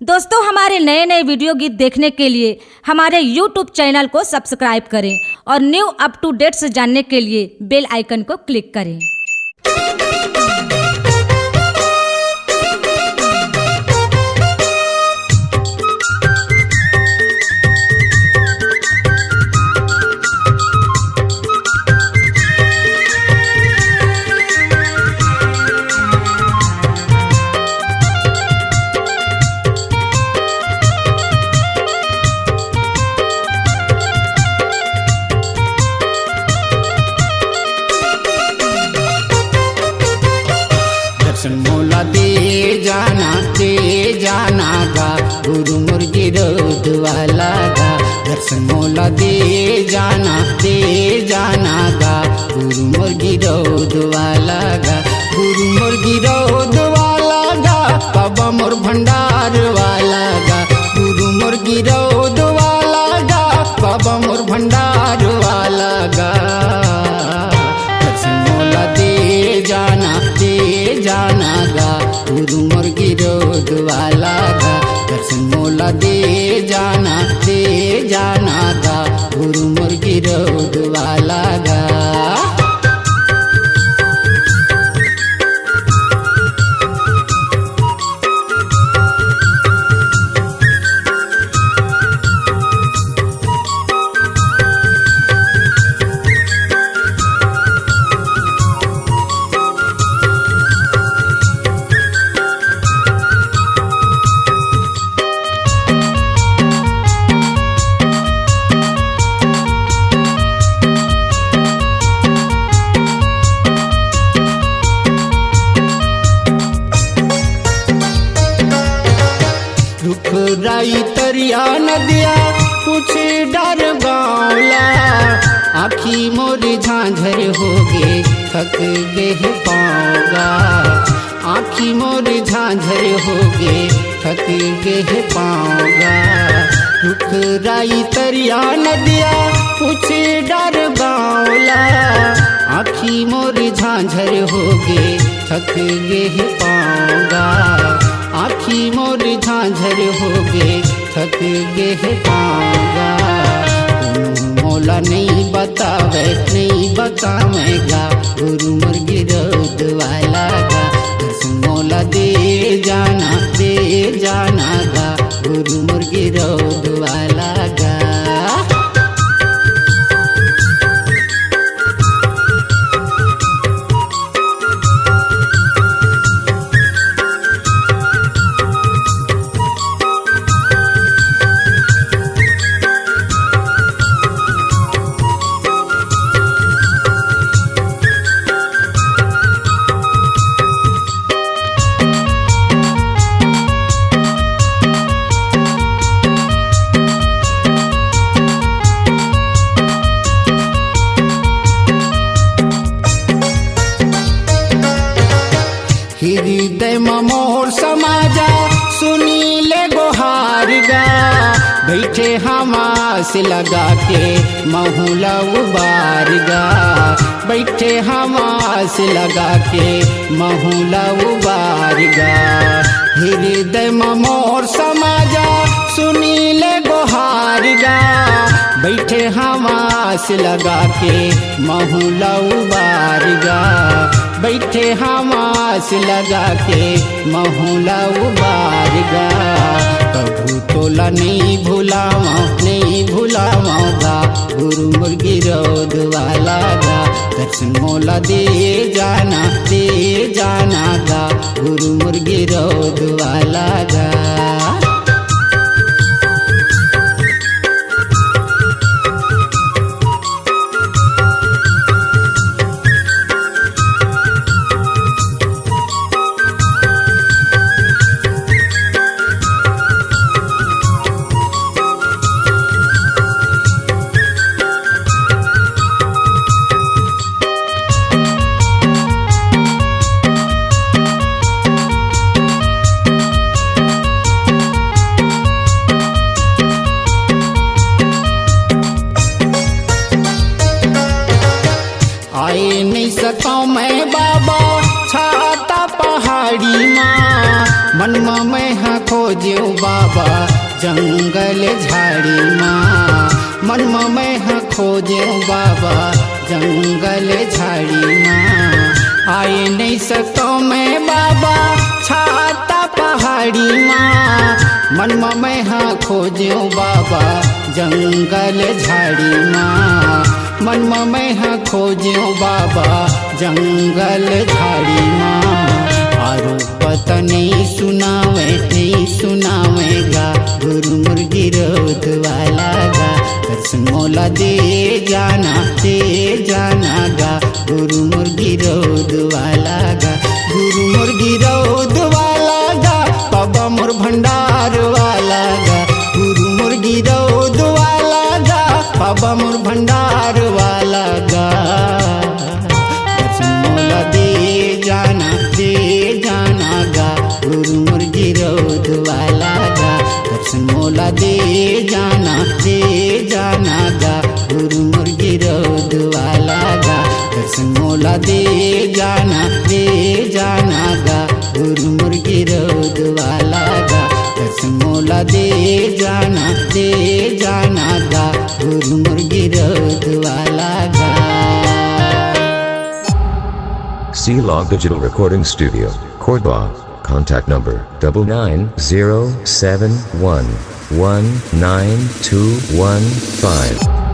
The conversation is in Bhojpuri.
दोस्तों, हमारे नए नए वीडियो गीत देखने के लिए हमारे YouTube चैनल को सब्सक्राइब करें और न्यू अप टू डेट्स जानने के लिए बेल आइकन को क्लिक करें। मोला दे जाना गा गुरु मुर्गी रोध वाला गा। दर्शन मोला दे जाना गा गुरु मुर्गी रोध वाला गा। गुरु मुर्गी रोध वाला गा बाबा मोर भंडार वाला गा। गुरु मुर्गी रोध वाला गा बाबा मोर भंडार वाला गा। दर्शन मोला दे जाना गा गुरु मुर्गी रोध वाला गा। दर्शन मोला दे जाना गा गुरु मुर्गी रोध वाला गा। राई तरिया नदिया कुछ डर बावला। आखी मोरी झांझर हो गे थक गे पाऊंगा। आखी मोरी झांझर हो गे थक गे पाऊंगा। रुख राई तरिया नदिया कुछ डर बावला। आखी मोरी झांझर हो गे थक गे पाऊंगा। आखी मोर झांझर हो गे थक गे पाऊंगा। मोला नहीं बतावेगा गुरु मुर्गी रोध वाला गा। दर्शन मोला दे जाना गा गुरु मुर्गी रोध वाला गा। हृदय मोर समाजा सुनी ले गोहार गा। बैठे हमास लगा के महुला उबार गा। बैठे हमास लगा के महुला उबार गा। हृदय मोर समाजा सुनी ले गोहार गा। बैठे हमास लगा के महुला उबार गा। बैठे हमास लगा के महुला उबार गा। कभू तोला नहीं भुलावा गुरु मुर्गी रोध वाला गा। दर्शन मोला दे जाना गा गुरु मुर्गी रोध वाला गा। सकौं मैं बाबा छाता पहाड़ी माँ मन में हाँ खोज्यो बाबा जंगल झाड़ी माँ मन में हाँ खोजे बाबा जंगल झाड़ी माँ आए नहीं सको मैं बाबा छाता पहाड़ी माँ मन में हाँ खोजे बाबा जंगल झाड़ी माँ मन में हाँ खोजे बाबा जंगल झाड़ी माँ आरो पता नहीं सुनावेगा गुरु मुर्गी रोध वाला गा दर्शन मोला दे जाना गा गुरु मुर्गी रोध वाला गा गुरु मुर्गी रोध वाला गा बाबा मोर भंडार वाला गा गुरु मुर्गी रोध वाला गा बाबा मोर भंडार वाला गा दर्शन मोला दे जाना गा गुरु मुर्गी रोध वाला गा दर्शन मोला दे जाना गा गुरु मुर्गी रोध वाला गा दर्शन मोला दे जाना गा गुरु मुर्गी रोध वाला गा दर्शन मोला दे जाना गा गुरु मुर्गी रोध वाला गा। C-Log Digital Recording Studio, Cordoba. Contact number 99071192115.